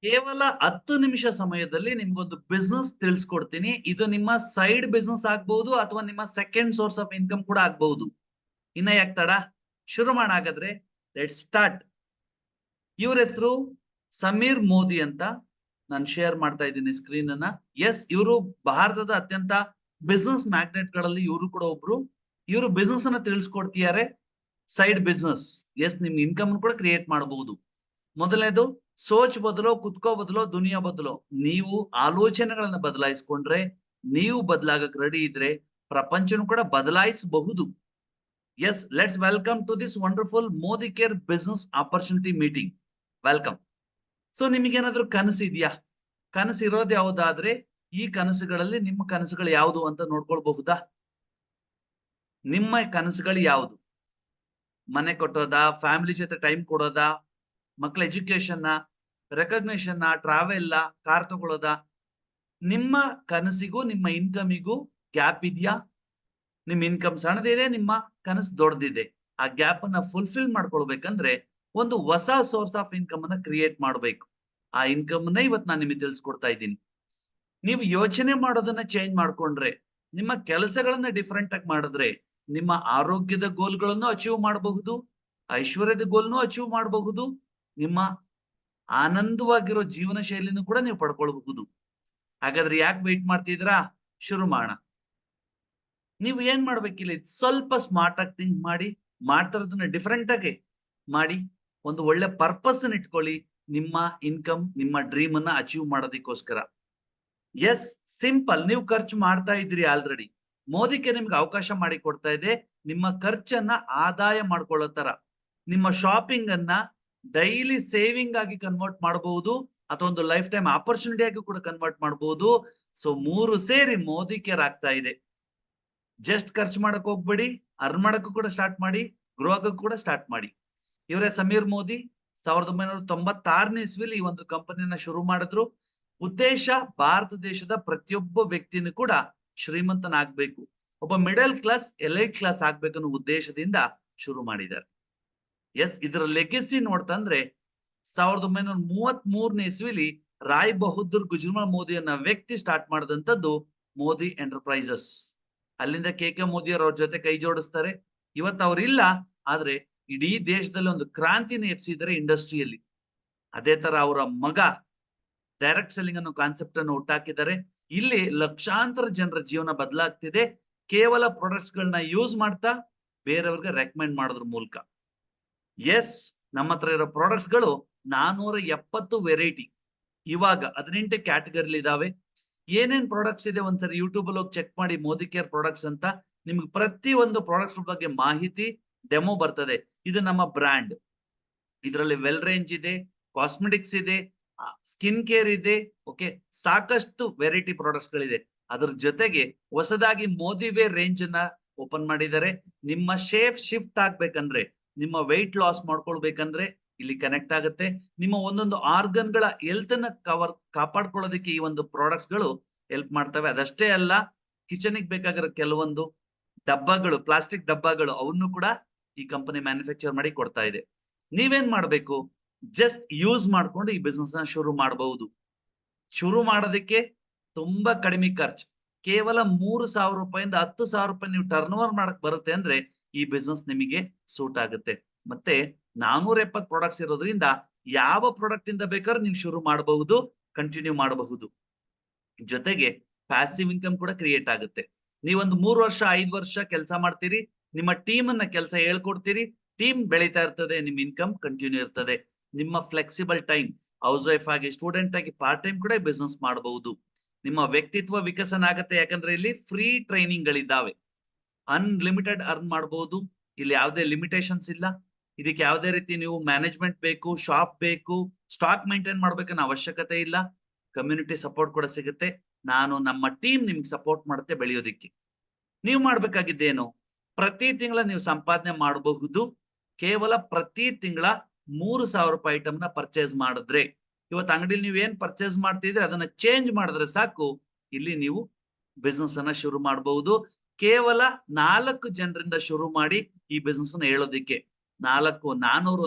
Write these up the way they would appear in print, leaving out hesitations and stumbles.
ಕೇವಲ 10 ನಿಮಿಷ ಸಮಯದಲ್ಲಿ ನಿಮ್ಗೊಂದು ಬಿಸ್ನೆಸ್ ತಿಳಿಸ್ಕೊಡ್ತೀನಿ. ಇದು ನಿಮ್ಮ ಸೈಡ್ ಬಿಸ್ನೆಸ್ ಆಗ್ಬಹುದು ಅಥವಾ ನಿಮ್ಮ ಸೆಕೆಂಡ್ ಸೋರ್ಸ್ ಆಫ್ ಇನ್ಕಮ್ ಕೂಡ ಆಗ್ಬಹುದು. ಇನ್ನ ಯಾಕ್ ತಡ? ಶುರು ಮಾಡ ಹಾಗಾದ್ರೆ. Let's start. ಇವ್ರ ಹೆಸರು ಸಮೀರ್ ಮೋದಿ ಅಂತ. ನಾನು ಶೇರ್ ಮಾಡ್ತಾ ಇದ್ದೀನಿ ಸ್ಕ್ರೀನ್ ಅನ್ನ. ಎಸ್, ಇವರು ಭಾರತದ ಅತ್ಯಂತ ಬಿಸ್ನೆಸ್ ಮ್ಯಾಗ್ನೆಟ್ ಗಳಲ್ಲಿ ಇವರು ಕೂಡ ಒಬ್ರು. ಇವರು ಬಿಸ್ನೆಸ್ ಅನ್ನ ತಿಳಿಸ್ಕೊಡ್ತಿದ್ದಾರೆ. Side business. ಎಸ್, ನಿಮ್ ಇನ್ಕಮ್ ಕೂಡ ಕ್ರಿಯೇಟ್ ಮಾಡಬಹುದು. ಮೊದಲನೇದು, ಸೋಚ್ ಬದಲೋ ಕುತ್ಕೋ ಬದಲೋ ದುನಿಯಾ ಬದಲೋ. ನೀವು ಆಲೋಚನೆಗಳನ್ನ ಬದಲಾಯಿಸ್ಕೊಂಡ್ರೆ, ನೀವು ಬದಲಾಗಕ್ ರೆಡಿ ಇದ್ರೆ ಪ್ರಪಂಚನೂ ಕೂಡ ಬದಲಾಯಿಸಬಹುದು. Yes, let's welcome to this wonderful Modicare business opportunity meeting. Welcome. So ನಿಮಗೇನಾದ್ರೂ ಕನಸಿದ್ಯಾ? ಕನಸಿರೋದು ಯಾವುದಾದ್ರೆ ಈ ಕನಸುಗಳಲ್ಲಿ ನಿಮ್ಮ ಕನಸುಗಳು ಯಾವುದು ಅಂತ ನೋಡ್ಕೊಳ್ಬಹುದಾ? ನಿಮ್ಮ ಕನಸುಗಳು ಯಾವುದು? ಮನೆ ಕೊಟ್ಟೋದಾ, ಫ್ಯಾಮಿಲಿ ಜೊತೆ ಟೈಮ್ ಕೊಡೋದಾ, ಮಕ್ಕಳ ಎಜುಕೇಶನ್, ರೆಕಗ್ನೇಷನ್, ಟ್ರಾವೆಲ್, ಕಾರ್ ತಗೊಳ್ಳೋದಾ? ನಿಮ್ಮ ಕನಸಿಗೂ ನಿಮ್ಮ ಇನ್ಕಮಿಗೂ ಗ್ಯಾಪ್ ಇದೆಯಾ? ನಿಮ್ ಇನ್ಕಮ್ ಸಣ್ಣದಿದೆ, ನಿಮ್ಮ ಕನಸು ದೊಡ್ಡದಿದೆ. ಆ ಗ್ಯಾಪ್ ಅನ್ನ ಫುಲ್ಫಿಲ್ ಮಾಡ್ಕೊಳ್ಬೇಕಂದ್ರೆ ಒಂದು ಹೊಸ ಸೋರ್ಸ್ ಆಫ್ ಇನ್ಕಮ್ ಅನ್ನ ಕ್ರಿಯೇಟ್ ಮಾಡಬೇಕು. ಆ ಇನ್ಕಮ್ ನ ಇವತ್ತು ನಾನು ನಿಮಗೆ ತಿಳಿಸ್ಕೊಡ್ತಾ ಇದ್ದೀನಿ. ನೀವು ಯೋಚನೆ ಮಾಡೋದನ್ನ ಚೇಂಜ್ ಮಾಡ್ಕೊಂಡ್ರೆ, ನಿಮ್ಮ ಕೆಲಸಗಳನ್ನ ಡಿಫರೆಂಟ್ ಆಗಿ ಮಾಡಿದ್ರೆ, ನಿಮ್ಮ ಆರೋಗ್ಯದ ಗೋಲ್ಗಳನ್ನು ಅಚೀವ್ ಮಾಡಬಹುದು, ಐಶ್ವರ್ಯದ ಗೋಲ್ನು ಅಚೀವ್ ಮಾಡಬಹುದು, ನಿಮ್ಮ ಆನಂದವಾಗಿರೋ ಜೀವನ ಶೈಲಿನೂ ಕೂಡ ನೀವು ಪಡ್ಕೊಳ್ಬಹುದು. ಹಾಗಾದ್ರೆ ಯಾಕೆ ವೆಯ್ಟ್ ಮಾಡ್ತಿದ್ರಾ? ಶುರು ಮಾಡೋಣ. ನೀವು ಏನ್ ಮಾಡ್ಬೇಕಿಲ್ಲ, ಸ್ವಲ್ಪ ಸ್ಮಾರ್ಟ್ ಆಗಿ ಥಿಂಕ್ ಮಾಡಿ, ಮಾಡ್ತಿರೋದನ್ನ ಡಿಫರೆಂಟ್ ಆಗಿ ಮಾಡಿ, ಒಂದು ಒಳ್ಳೆ ಪರ್ಪಸ್ ಅನ್ನ ಇಟ್ಕೊಳ್ಳಿ. ನಿಮ್ಮ ಇನ್ಕಮ್, ನಿಮ್ಮ ಡ್ರೀಮ್ ಅನ್ನ ಅಚೀವ್ ಮಾಡೋದಕ್ಕೋಸ್ಕರ. Yes, simple. ನೀವು ಖರ್ಚು ಮಾಡ್ತಾ ಇದ್ರಿ ಆಲ್ರೆಡಿ. ಮೋದಿಗೆ ನಿಮ್ಗೆ ಅವಕಾಶ ಮಾಡಿ ಕೊಡ್ತಾ ಇದೆ ನಿಮ್ಮ ಖರ್ಚನ್ನ ಆದಾಯ ಮಾಡ್ಕೊಳ್ಳೋ ತರ. ನಿಮ್ಮ ಶಾಪಿಂಗ್ ಅನ್ನ ಡೈಲಿ ಸೇವಿಂಗ್ ಆಗಿ ಕನ್ವರ್ಟ್ ಮಾಡಬಹುದು, ಅಥವಾ ಒಂದು ಲೈಫ್ ಟೈಮ್ ಆಪರ್ಚುನಿಟಿ ಆಗಿ ಕೂಡ ಕನ್ವರ್ಟ್ ಮಾಡಬಹುದು. ಸೊ ಮೂರು ಸೇರಿ ಮೋದಿ ಕೇರ್ ಆಗ್ತಾ ಇದೆ. ಜಸ್ಟ್ ಖರ್ಚು ಮಾಡಕ್ ಹೋಗ್ಬೇಡಿ, ಅರ್ನ್ ಮಾಡಕ್ಕೂ ಕೂಡ ಸ್ಟಾರ್ಟ್ ಮಾಡಿ, ಗ್ರೋ ಆಗಕ್ಕೂ ಕೂಡ ಸ್ಟಾರ್ಟ್ ಮಾಡಿ. ಇವರೇ ಸಮೀರ್ ಮೋದಿ. 1996ನೇ ಇಸ್ವಿಲಿ ಈ ಒಂದು ಕಂಪನಿಯನ್ನ ಶುರು ಮಾಡಿದ್ರು. ಉದ್ದೇಶ ಭಾರತ ದೇಶದ ಪ್ರತಿಯೊಬ್ಬ ವ್ಯಕ್ತಿನೂ ಕೂಡ ಶ್ರೀಮಂತನಾಗ್ಬೇಕು, ಒಬ್ಬ ಮಿಡಲ್ ಕ್ಲಾಸ್, ಎಲೈಟ್ ಕ್ಲಾಸ್ ಆಗ್ಬೇಕನ್ನೋ ಉದ್ದೇಶದಿಂದ ಶುರು ಮಾಡಿದ್ದಾರೆ. ಎಸ್, ಇದರ ಲೆಗೆಸಿ ನೋಡ್ತಂದ್ರೆ 1933ನೇ ಇಸ್ವಿಲಿ ರಾಯ್ ಬಹದ್ದೂರ್ ಗುಜ್ರಲ್ ಮೋದಿ ಅನ್ನೋ ವ್ಯಕ್ತಿ ಸ್ಟಾರ್ಟ್ ಮಾಡಿದಂತದ್ದು ಮೋದಿ ಎಂಟರ್ಪ್ರೈಸಸ್. ಅಲ್ಲಿಂದ ಕೆ ಮೋದಿ ಅವ್ರ ಜೊತೆ ಕೈ ಜೋಡಿಸ್ತಾರೆ. ಇವತ್ತು ಅವ್ರಿಲ್ಲ, ಆದ್ರೆ ಇಡೀ ದೇಶದಲ್ಲಿ ಒಂದು ಕ್ರಾಂತಿನ ಎಬ್ಸಿದ್ದಾರೆ ಇಂಡಸ್ಟ್ರಿಯಲ್ಲಿ. ಅದೇ ತರ ಅವರ ಮಗ ಡೈರೆಕ್ಟ್ ಸೆಲ್ಲಿಂಗ್ ಅನ್ನೋ ಕಾನ್ಸೆಪ್ಟ್ ಅನ್ನು ಹುಟ್ಟಾಕಿದ್ದಾರೆ. ಇಲ್ಲಿ ಲಕ್ಷಾಂತರ ಜನರ ಜೀವನ ಬದಲಾಗ್ತಿದೆ, ಕೇವಲ ಪ್ರಾಡಕ್ಟ್ಸ್ ಗಳನ್ನ ಯೂಸ್ ಮಾಡ್ತಾ ಬೇರೆಯವ್ರಿಗೆ ರೆಕಮೆಂಡ್ ಮಾಡೋದ್ರ ಮೂಲಕ. ಎಸ್, ನಮ್ಮ ಹತ್ರ ಇರೋ ಪ್ರಾಡಕ್ಟ್ಸ್ ಗಳು 470 ವೆರೈಟಿ. ಇವಾಗ 18 ಕ್ಯಾಟಗರಿ ಇದಾವೆ. ಏನೇನ್ ಪ್ರಾಡಕ್ಟ್ಸ್ ಇದೆ ಒಂದ್ಸರಿ ಯೂಟ್ಯೂಬ್ ಅಲ್ಲಿ ಹೋಗಿ ಚೆಕ್ ಮಾಡಿ, ಮೋದಿ ಕೇರ್ ಪ್ರಾಡಕ್ಟ್ಸ್ ಅಂತ. ನಿಮ್ಗೆ ಪ್ರತಿ ಒಂದು ಪ್ರಾಡಕ್ಟ್ಸ್ ಬಗ್ಗೆ ಮಾಹಿತಿ, ಡೆಮೋ ಬರ್ತದೆ. ಇದು ನಮ್ಮ ಬ್ರ್ಯಾಂಡ್. ಇದರಲ್ಲಿ ವೆಲ್ ರೇಂಜ್ ಇದೆ, ಕಾಸ್ಮೆಟಿಕ್ಸ್ ಇದೆ, ಸ್ಕಿನ್ ಕೇರ್ ಇದೆ. ಓಕೆ, ಸಾಕಷ್ಟು ವೆರೈಟಿ ಪ್ರಾಡಕ್ಟ್ಸ್ ಗಳಿದೆ. ಅದ್ರ ಜೊತೆಗೆ ಹೊಸದಾಗಿ ಮೋದಿ ವೇರ್ ರೇಂಜ್ ಅನ್ನ ಓಪನ್ ಮಾಡಿದ್ದಾರೆ. ನಿಮ್ಮ ಶೇಪ್ ಶಿಫ್ಟ್ ಆಗ್ಬೇಕಂದ್ರೆ, ನಿಮ್ಮ ವೆಯ್ಟ್ ಲಾಸ್ ಮಾಡ್ಕೊಳ್ಬೇಕಂದ್ರೆ ಇಲ್ಲಿ ಕನೆಕ್ಟ್ ಆಗುತ್ತೆ. ನಿಮ್ಮ ಒಂದೊಂದು ಆರ್ಗನ್ ಗಳ ಹೆಲ್ತ್ ಅನ್ನ ಕಾಪಾಡ್ಕೊಳ್ಳೋದಕ್ಕೆ ಈ ಒಂದು ಪ್ರಾಡಕ್ಟ್ಸ್ ಗಳು ಹೆಲ್ಪ್ ಮಾಡ್ತವೆ. ಅದಷ್ಟೇ ಅಲ್ಲ, ಕಿಚನ್ ಗೆ ಬೇಕಾಗಿರೋ ಕೆಲವೊಂದು ಡಬ್ಬಗಳು, ಪ್ಲಾಸ್ಟಿಕ್ ಡಬ್ಬಗಳು, ಅವನ್ನು ಕೂಡ ಈ ಕಂಪನಿ ಮ್ಯಾನುಫ್ಯಾಕ್ಚರ್ ಮಾಡಿ ಕೊಡ್ತಾ ಇದೆ. ನೀವೇನ್ ಮಾಡ್ಬೇಕು? ಜಸ್ಟ್ ಯೂಸ್ ಮಾಡ್ಕೊಂಡು ಈ ಬಿಸ್ನೆಸ್ ನ ಶುರು ಮಾಡಬಹುದು. ಶುರು ಮಾಡೋದಕ್ಕೆ ತುಂಬಾ ಕಡಿಮೆ ಖರ್ಚು. ಕೇವಲ 3,000 ರೂಪಾಯಿಂದ 10,000 ರೂಪಾಯಿ ನೀವು ಟರ್ನ್ ಓವರ್ ಮಾಡಕ್ ಬರುತ್ತೆ ಅಂದ್ರೆ ಈ ಬಿಸ್ನೆಸ್ ನಿಮಗೆ ಸೂಟ್ ಆಗುತ್ತೆ. ಮತ್ತೆ 470 ಪ್ರಾಡಕ್ಟ್ಸ್ ಇರೋದ್ರಿಂದ ಯಾವ ಪ್ರಾಡಕ್ಟ್ ಇಂದ ಬೇಕಾದ್ರೂ ನೀವು ಶುರು ಮಾಡಬಹುದು, ಕಂಟಿನ್ಯೂ ಮಾಡಬಹುದು. ಜೊತೆಗೆ ಪ್ಯಾಸಿವ್ ಇನ್ಕಮ್ ಕೂಡ ಕ್ರಿಯೇಟ್ ಆಗುತ್ತೆ. ನೀವೊಂದು 3 ವರ್ಷ 5 ವರ್ಷ ಕೆಲಸ ಮಾಡ್ತೀರಿ, ನಿಮ್ಮ ಟೀಮ್ ಅನ್ನ ಕೆಲಸ ಹೇಳ್ಕೊಡ್ತೀರಿ, ಟೀಮ್ ಬೆಳೀತಾ ಇರ್ತದೆ, ನಿಮ್ ಇನ್ಕಮ್ ಕಂಟಿನ್ಯೂ ಇರ್ತದೆ. ನಿಮ್ಮ ಫ್ಲೆಕ್ಸಿಬಲ್ ಟೈಮ್, ಹೌಸ್ ವೈಫ್ ಆಗಿ, ಸ್ಟೂಡೆಂಟ್ ಆಗಿ, ಪಾರ್ಟ್ ಟೈಮ್ ಕೂಡ ಬಿಸ್ನೆಸ್ ಮಾಡಬಹುದು. ನಿಮ್ಮ ವ್ಯಕ್ತಿತ್ವ ವಿಕಸನ ಆಗುತ್ತೆ, ಯಾಕಂದ್ರೆ ಇಲ್ಲಿ ಫ್ರೀ ಟ್ರೈನಿಂಗ್ ಗಳಿದ್ದಾವೆ. ಅನ್ಲಿಮಿಟೆಡ್ ಅರ್ನ್ ಮಾಡಬಹುದು. ಇಲ್ಲಿ ಯಾವುದೇ ಲಿಮಿಟೇಷನ್ಸ್ ಇಲ್ಲ. ಇದಕ್ಕೆ ಯಾವುದೇ ರೀತಿ ನೀವು ಮ್ಯಾನೇಜ್ಮೆಂಟ್ ಬೇಕು, ಶಾಪ್ ಬೇಕು, ಸ್ಟಾಕ್ ಮೇಂಟೈನ್ ಮಾಡ್ಬೇಕನ್ನೋ ಅವಶ್ಯಕತೆ ಇಲ್ಲ. ಕಮ್ಯುನಿಟಿ ಸಪೋರ್ಟ್ ಕೂಡ ಸಿಗುತ್ತೆ. ನಮ್ಮ ಟೀಮ್ ನಿಮ್ಗೆ ಸಪೋರ್ಟ್ ಮಾಡುತ್ತೆ ಬೆಳೆಯೋದಿಕ್ಕೆ. ನೀವು ಮಾಡ್ಬೇಕಾಗಿದ್ದೇನು? ಪ್ರತಿ ತಿಂಗಳ ನೀವು ಸಂಪಾದನೆ ಮಾಡಬಹುದು. ಕೇವಲ ಪ್ರತಿ ತಿಂಗಳ 3,000 ರೂಪಾಯಿ ಐಟಮ್ ನ ಪರ್ಚೇಸ್ ಮಾಡಿದ್ರೆ, ಇವತ್ತು ಅಂಗಡಿಲಿ ನೀವು ಏನ್ ಪರ್ಚೇಸ್ ಮಾಡ್ತಿದ್ರೆ ಅದನ್ನ ಚೇಂಜ್ ಮಾಡಿದ್ರೆ ಸಾಕು, ಇಲ್ಲಿ ನೀವು ಬಿಸ್ನೆಸ್ ಅನ್ನ ಶುರು ಮಾಡಬಹುದು. ಕೇವಲ 4 ಜನರಿಂದ ಶುರು ಮಾಡಿ ಈ ಬಿಸ್ನೆಸ್ ಅನ್ನ ಹೇಳೋದಿಕ್ಕೆ 400,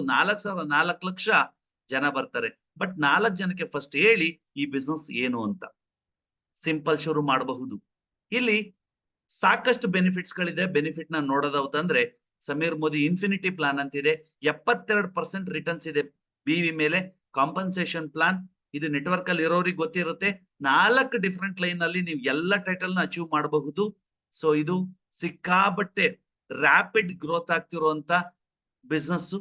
4,000, 4 ಲಕ್ಷ ಜನ ಬರ್ತಾರೆ. ಬಟ್ 4 ಜನಕ್ಕೆ ಫಸ್ಟ್ ಹೇಳಿ ಈ ಬಿಸ್ನೆಸ್ ಏನು ಅಂತ. ಸಿಂಪಲ್ ಶುರು ಮಾಡಬಹುದು. ಇಲ್ಲಿ ಸಾಕಷ್ಟು ಬೆನಿಫಿಟ್ಸ್ ಗಳಿದೆ. ಬೆನಿಫಿಟ್ ನ ನೋಡೋದಂದ್ರೆ ಸಮೀರ್ ಮೋದಿ ಇನ್ಫಿನಿಟಿ ಪ್ಲಾನ್ ಅಂತಿದೆ. 72% ರಿಟರ್ನ್ಸ್ ಇದೆ ಬಿವಿ ಮೇಲೆ. ಕಾಂಪನ್ಸೇಷನ್ ಪ್ಲಾನ್ ಇದು ನೆಟ್ವರ್ಕ್ ಅಲ್ಲಿ ಇರೋರಿಗೆ ಗೊತ್ತಿರುತ್ತೆ. 4 ಡಿಫ್ರೆಂಟ್ ಲೈನ್ ಅಲ್ಲಿ ನೀವು ಎಲ್ಲ ಟೈಟಲ್ ನ ಅಚೀವ್ ಮಾಡಬಹುದು. ಸೊ ಇದು ಸಿಕ್ಕಾಬಟ್ಟೆ ರ್ಯಾಪಿಡ್ ಗ್ರೋತ್ ಆಗ್ತಿರುವಂತ ಬಿಸ್ನೆಸ್.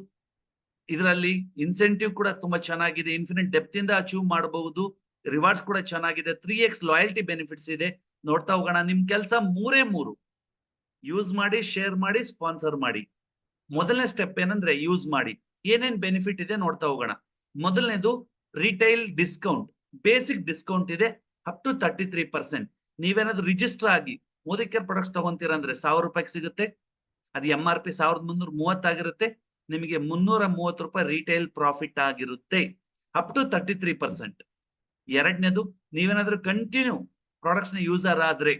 ಇದರಲ್ಲಿ ಇನ್ಸೆಂಟಿವ್ ಕೂಡ ತುಂಬಾ ಚೆನ್ನಾಗಿದೆ. ಇನ್ಫಿನಿಟ್ ಡೆಪ್ತ್ ಇಂದ ಅಚೀವ್ ಮಾಡಬಹುದು. ರಿವಾರ್ಡ್ಸ್ ಕೂಡ ಚೆನ್ನಾಗಿದೆ. 3x ಲಾಯಲ್ಟಿ ಬೆನಿಫಿಟ್ಸ್ ಇದೆ. ನೋಡ್ತಾ ಹೋಗೋಣ. ನಿಮ್ ಕೆಲಸ 3 ಯೂಸ್ ಮಾಡಿ, ಶೇರ್ ಮಾಡಿ, ಸ್ಪಾನ್ಸರ್ ಮಾಡಿ. ಮೊದಲನೇ ಸ್ಟೆಪ್ ಏನಂದ್ರೆ ಯೂಸ್ ಮಾಡಿ. ಏನೇನ್ ಬೆನಿಫಿಟ್ ಇದೆ ನೋಡ್ತಾ ಹೋಗೋಣ. ಮೊದಲನೇದು ರಿಟೈಲ್ ಡಿಸ್ಕೌಂಟ್. ಬೇಸಿಕ್ ಡಿಸ್ಕೌಂಟ್ ಇದೆ ಅಪ್ ಟು 33%. ನೀವೇನಾದ್ರೂ ರಿಜಿಸ್ಟರ್ ಆಗಿ ಮೋದಿ ಕೇರ್ ಪ್ರಾಡಕ್ಟ್ಸ್ ತಗೊಂತೀರ ಅಂದ್ರೆ 1000 ರೂಪಾಯಿಗೆ ಸಿಗುತ್ತೆ. ಅದು MRP 1330 ಆಗಿರುತ್ತೆ. ನಿಮಗೆ 330 ರೂಪಾಯಿ ರಿಟೈಲ್ ಪ್ರಾಫಿಟ್ ಆಗಿರುತ್ತೆ ಅಪ್ ಟು 33%. ಎರಡನೇದು, ನೀವೇನಾದ್ರೂ ಕಂಟಿನ್ಯೂ ಪ್ರಾಡಕ್ಟ್ಸ್ ನ ಯೂಸರ್ ಆದ್ರೆ,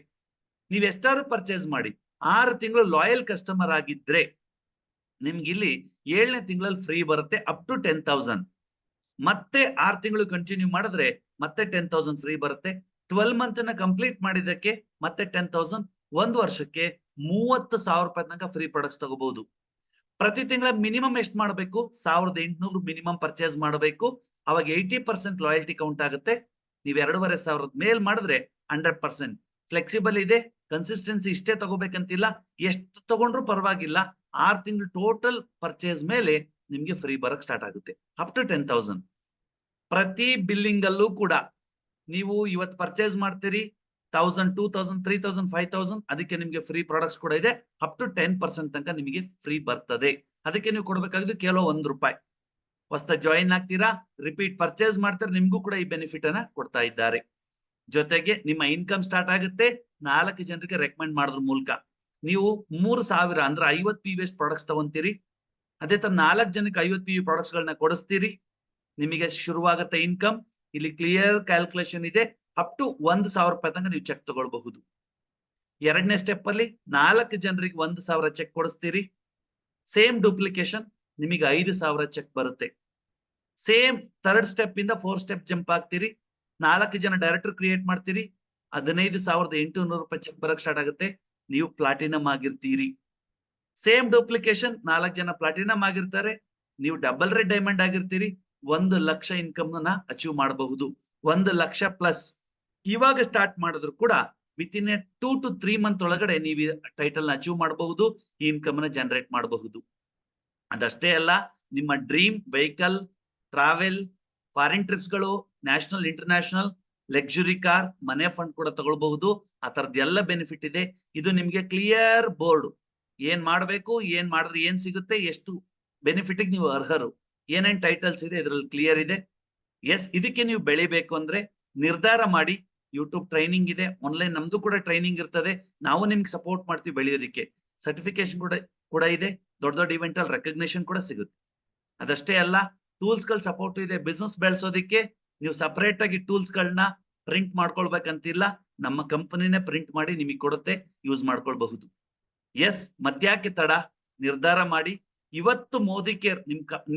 ನೀವ್ ಎಷ್ಟಾದ್ರೂ ಪರ್ಚೇಸ್ ಮಾಡಿ 6 ತಿಂಗಳು ಲಾಯಲ್ ಕಸ್ಟಮರ್ ಆಗಿದ್ರೆ ನಿಮ್ಗೆ ಇಲ್ಲಿ 7ನೇ ತಿಂಗಳಲ್ಲಿ ಫ್ರೀ ಬರುತ್ತೆ ಅಪ್ ಟು 10,000. ಮತ್ತೆ 6 ತಿಂಗಳು ಕಂಟಿನ್ಯೂ ಮಾಡಿದ್ರೆ ಮತ್ತೆ 10,000 ಫ್ರೀ ಬರುತ್ತೆ. 12 ಮಂತ್ ನ ಕಂಪ್ಲೀಟ್ ಮಾಡಿದಕ್ಕೆ ಮತ್ತೆ 10,000. 1 ವರ್ಷಕ್ಕೆ 30,000 ರೂಪಾಯಿ ತನಕ ಫ್ರೀ ಪ್ರಾಡಕ್ಟ್ಸ್ ತಗೋಬಹುದು. ಪ್ರತಿ ತಿಂಗಳ ಮಿನಿಮಮ್ ಎಷ್ಟು ಮಾಡಬೇಕು? 1,800 ಮಿನಿಮಮ್ ಪರ್ಚೇಸ್ ಮಾಡಬೇಕು. ಅವಾಗ 80% ಲಾಯಲ್ಟಿ ಕೌಂಟ್ ಆಗುತ್ತೆ. ನೀವು 2,500 ಮೇಲ್ ಮಾಡಿದ್ರೆ 100%. ಫ್ಲೆಕ್ಸಿಬಲ್ ಇದೆ. ಕನ್ಸಿಸ್ಟೆನ್ಸಿ ಇಷ್ಟೇ ತಗೋಬೇಕಂತಿಲ್ಲ, ಎಷ್ಟು ತಗೊಂಡ್ರು ಪರವಾಗಿಲ್ಲ. 6 ತಿಂಗಳು ಟೋಟಲ್ ಪರ್ಚೇಸ್ ಮೇಲೆ ನಿಮ್ಗೆ ಫ್ರೀ ಬರಕ್ ಸ್ಟಾರ್ಟ್ ಆಗುತ್ತೆ ಅಪ್ ಟು 10,000. ಪ್ರತಿ ಬಿಲ್ಲಿಂಗ್ ಅಲ್ಲೂ ಕೂಡ ನೀವು ಇವತ್ತು ಪರ್ಚೇಸ್ ಮಾಡ್ತೀರಿ 1,000, 2,000, 3,000, 5,000, ಅದಕ್ಕೆ ನಿಮ್ಗೆ ಫ್ರೀ ಪ್ರಾಡಕ್ಟ್ಸ್ ಕೂಡ ಇದೆ. ಅಪ್ ಟು 10% ತನಕ ನಿಮಗೆ ಫ್ರೀ ಬರ್ತದೆ. ಅದಕ್ಕೆ ನೀವು ಕೊಡ್ಬೇಕಾಗಿದ್ದು ಕೇವಲ 1 ರೂಪಾಯಿ. ಹೊಸದಾಗಿ ಜಾಯಿನ್ ಆಗ್ತೀರಾ, ರಿಪೀಟ್ ಪರ್ಚೇಸ್ ಮಾಡ್ತಾರೆ, ನಿಮ್ಗೂ ಕೂಡ ಈ ಬೆನಿಫಿಟ್ ಅನ್ನ ಕೊಡ್ತಾ ಇದ್ದಾರೆ. ಜೊತೆಗೆ ನಿಮ್ಮ ಇನ್ಕಮ್ ಸ್ಟಾರ್ಟ್ ಆಗುತ್ತೆ 4 ಜನರಿಗೆ ರೆಕಮೆಂಡ್ ಮಾಡೋದ್ರ ಮೂಲಕ. ನೀವು 3,000 ಅಂದ್ರೆ 50 PVS ಪ್ರಾಡಕ್ಟ್ಸ್ ತಗೊಂತೀರಿ. ಅದೇ ತರ 4 ಜನಕ್ಕೆ 50 PV ಪ್ರಾಡಕ್ಟ್ಸ್ ಗಳನ್ನ ಕೊಡಿಸ್ತೀರಿ. ನಿಮಗೆ ಶುರುವಾಗುತ್ತೆ ಇನ್ಕಮ್. ಇಲ್ಲಿ ಕ್ಲಿಯರ್ ಕ್ಯಾಲ್ಕುಲೇಷನ್ ಇದೆ. ಅಪ್ ಟು 1,000 ರೂಪಾಯಿ ತನಕ ನೀವು ಚೆಕ್ ತಗೊಳ್ಬಹುದು. ಎರಡನೇ ಸ್ಟೆಪ್ ಅಲ್ಲಿ 4 ಜನರಿಗೆ 1,000 ಚೆಕ್ ಕೊಡಿಸ್ತೀರಿ. ಸೇಮ್ ಡೂಪ್ಲಿಕೇಶನ್ ನಿಮಗೆ 5,000 ಚೆಕ್ ಬರುತ್ತೆ. ಸೇಮ್ ಥರ್ಡ್ ಸ್ಟೆಪ್ ಇಂದ 4 ಸ್ಟೆಪ್ ಜಂಪ್ ಆಗ್ತೀರಿ. 4 ಜನ ಡೈರೆಕ್ಟರ್ ಕ್ರಿಯೇಟ್ ಮಾಡ್ತೀರಿ. 15,800 ರೂಪಾಯಿ ಚೆಕ್ ಬರಕ್ ಸ್ಟಾರ್ಟ್ ಆಗುತ್ತೆ. ನೀವು ಪ್ಲಾಟಿನಮ್ ಆಗಿರ್ತೀರಿ. ಸೇಮ್ ಡೂಪ್ಲಿಕೇಶನ್ 4 ಜನ ಪ್ಲಾಟಿನಮ್ ಆಗಿರ್ತಾರೆ. ನೀವು ಡಬಲ್ ರೆಡ್ ಡೈಮಂಡ್ ಆಗಿರ್ತೀರಿ. 1 ಲಕ್ಷ ಇನ್ಕಮ್ ನ ಅಚೀವ್ ಮಾಡಬಹುದು. 1 ಲಕ್ಷ ಪ್ಲಸ್. ಇವಾಗ ಸ್ಟಾರ್ಟ್ ಮಾಡಿದ್ರು ಕೂಡ ವಿತಿನ್ 2 to 3 ಮಂತ್ ಒಳಗಡೆ ನೀವು ಟೈಟಲ್ ನ ಅಚೀವ್ ಮಾಡಬಹುದು. ಈ ಇನ್ಕಮ್ ನ ಜನರೇಟ್ ಮಾಡಬಹುದು. ಅದಷ್ಟೇ ಅಲ್ಲ, ನಿಮ್ಮ dream vehicle, travel, foreign trips ಗಳು, ನ್ಯಾಷನಲ್, ಇಂಟರ್ನ್ಯಾಷನಲ್, ಲಕ್ಸುರಿ ಕಾರ್, ಮನೆ ಫಂಡ್ ಕೂಡ ತಗೊಳ್ಬಹುದು. ಆ ತರದ್ ಎಲ್ಲ ಬೆನಿಫಿಟ್ ಇದೆ. ಇದು ನಿಮ್ಗೆ ಕ್ಲಿಯರ್ ಬೋರ್ಡ್. ಏನ್ ಮಾಡ್ಬೇಕು, ಏನ್ ಮಾಡಿದ್ರೆ ಏನ್ ಸಿಗುತ್ತೆ, ಎಷ್ಟು ಬೆನಿಫಿಟ್ ನೀವು ಅರ್ಹರು, ಏನೇನ್ ಟೈಟಲ್ಸ್ ಇದೆ ಇದ್ರಲ್ಲಿ ಕ್ಲಿಯರ್ ಇದೆ. ಎಸ್, ಇದಕ್ಕೆ ನೀವು ಬೆಳಿಬೇಕು ಅಂದ್ರೆ ನಿರ್ಧಾರ ಮಾಡಿ. ಯೂಟ್ಯೂಬ್ ಟ್ರೈನಿಂಗ್ ಇದೆ, ಆನ್ಲೈನ್ ನಮ್ದು ಕೂಡ ಟ್ರೈನಿಂಗ್ ಇರ್ತದೆ. ನಾವು ನಿಮ್ಗೆ ಸಪೋರ್ಟ್ ಮಾಡ್ತೀವಿ ಬೆಳೆಯೋದಿಕ್ಕೆ. ಸರ್ಟಿಫಿಕೇಶನ್ ಕೂಡ ಇದೆ. ದೊಡ್ಡ ದೊಡ್ಡ ಇವೆಂಟ್ ಅಲ್ಲಿ ರೆಕಗ್ನೇಷನ್ ಕೂಡ ಸಿಗುತ್ತೆ. ಅದಷ್ಟೇ ಅಲ್ಲ, ಟೂಲ್ಸ್ ಗಳ ಸಪೋರ್ಟ್ ಇದೆ. ಬಿಸ್ನೆಸ್ ಬೆಳೆಸೋದಿಕ್ಕೆ ನೀವು ಸಪರೇಟ್ ಆಗಿ ಟೂಲ್ಸ್ ಗಳನ್ನ ಪ್ರಿಂಟ್ ಮಾಡ್ಕೊಳ್ಬೇಕಂತಿಲ್ಲ. ನಮ್ಮ ಕಂಪನಿನೇ ಪ್ರಿಂಟ್ ಮಾಡಿ ನಿಮಗೆ ಕೊಡುತ್ತೆ, ಯೂಸ್ ಮಾಡ್ಕೊಳ್ಬಹುದು. ಎಸ್, ಮತ್ಯಾಕೆ ತಡ? ನಿರ್ಧಾರ ಮಾಡಿ. ಇವತ್ತು ಮೋದಿ ಕೇರ್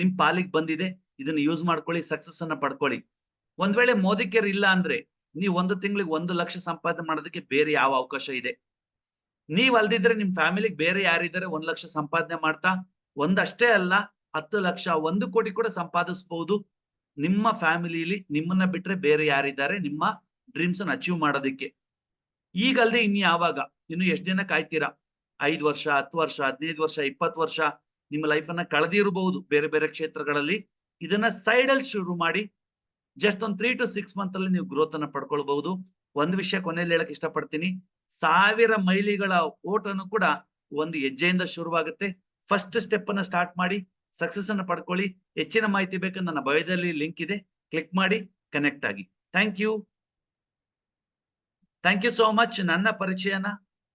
ನಿಮ್ ಪಾಲಿಗೆ ಬಂದಿದೆ. ಇದನ್ನ ಯೂಸ್ ಮಾಡ್ಕೊಳ್ಳಿ, ಸಕ್ಸಸ್ ಅನ್ನ ಪಡ್ಕೊಳ್ಳಿ. ಒಂದ್ ವೇಳೆ ಮೋದಿ ಕೇರ್ ಇಲ್ಲ ಅಂದ್ರೆ ನೀವು 1 ತಿಂಗಳಿಗೆ 1 ಲಕ್ಷ ಸಂಪಾದನೆ ಮಾಡೋದಕ್ಕೆ ಬೇರೆ ಯಾವ ಅವಕಾಶ ಇದೆ? ನೀವ್ ಅಲ್ದಿದ್ರೆ ನಿಮ್ ಫ್ಯಾಮಿಲಿಗೆ ಬೇರೆ ಯಾರಿದ್ದಾರೆ 1 ಲಕ್ಷ ಸಂಪಾದನೆ ಮಾಡ್ತಾ? ಒಂದಷ್ಟೇ ಅಲ್ಲ, 10 ಲಕ್ಷ, 1 ಕೋಟಿ ಕೂಡ ಸಂಪಾದಿಸಬಹುದು. ನಿಮ್ಮ ಫ್ಯಾಮಿಲಿಲಿ ನಿಮ್ಮನ್ನ ಬಿಟ್ರೆ ಬೇರೆ ಯಾರಿದ್ದಾರೆ ನಿಮ್ಮ ಡ್ರೀಮ್ಸ್ ಅನ್ನ ಅಚೀವ್ ಮಾಡೋದಿಕ್ಕೆ? ಈಗಲ್ದೆ ಇನ್ ಯಾವಾಗ? ಇನ್ನು ಎಷ್ಟು ದಿನ ಕಾಯ್ತೀರಾ? 5 ವರ್ಷ, 10 ವರ್ಷ, 15 ವರ್ಷ, 20 ವರ್ಷ ನಿಮ್ಮ ಲೈಫ್ ಅನ್ನ ಕಳೆದಿರಬಹುದು ಬೇರೆ ಬೇರೆ ಕ್ಷೇತ್ರಗಳಲ್ಲಿ. ಇದನ್ನ ಸೈಡ್ ಅಲ್ಲಿ ಶುರು ಮಾಡಿ. ಜಸ್ಟ್ ಒಂದು 3 to 6 ಮಂತ್ ಅಲ್ಲಿ ನೀವು ಗ್ರೋತ್ ಅನ್ನ ಪಡ್ಕೊಳ್ಬಹುದು. ಒಂದು ವಿಷಯ ಕೊನೆಯಲ್ಲಿ ಹೇಳಕ್ ಇಷ್ಟಪಡ್ತೀನಿ. 1000 ಮೈಲಿಗಳ ಓಟನು ಕೂಡ ಒಂದು ಹೆಜ್ಜೆಯಿಂದ ಶುರುವಾಗುತ್ತೆ. ಫಸ್ಟ್ ಸ್ಟೆಪ್ ಅನ್ನ ಸ್ಟಾರ್ಟ್ ಮಾಡಿ, ಸಕ್ಸಸ್ ಅನ್ನ ಪಡ್ಕೊಳ್ಳಿ. ಹೆಚ್ಚಿನ ಮಾಹಿತಿ ಬೇಕಂದ್ರೆ ನನ್ನ ಬಯೋದಲ್ಲಿ ಲಿಂಕ್ ಇದೆ, ಕ್ಲಿಕ್ ಮಾಡಿ ಕನೆಕ್ಟ್ ಆಗಿ. Thank you so much. ನನ್ನ ಪರಿಚಯನ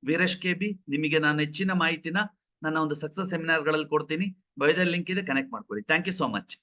ವೀರೇಶ್ KB. ನಿಮಗೆ ನಾನು ಹೆಚ್ಚಿನ ಮಾಹಿತಿನ ನನ್ನ ಒಂದು ಸಕ್ಸಸ್ ಸೆಮಿನಾರ್ ಗಳಲ್ಲಿ ಕೊಡ್ತೀನಿ. ಬಯೋದಲ್ಲಿ ಲಿಂಕ್ ಇದೆ, ಕನೆಕ್ಟ್ ಮಾಡ್ಕೊಳ್ಳಿ. Thank you so much.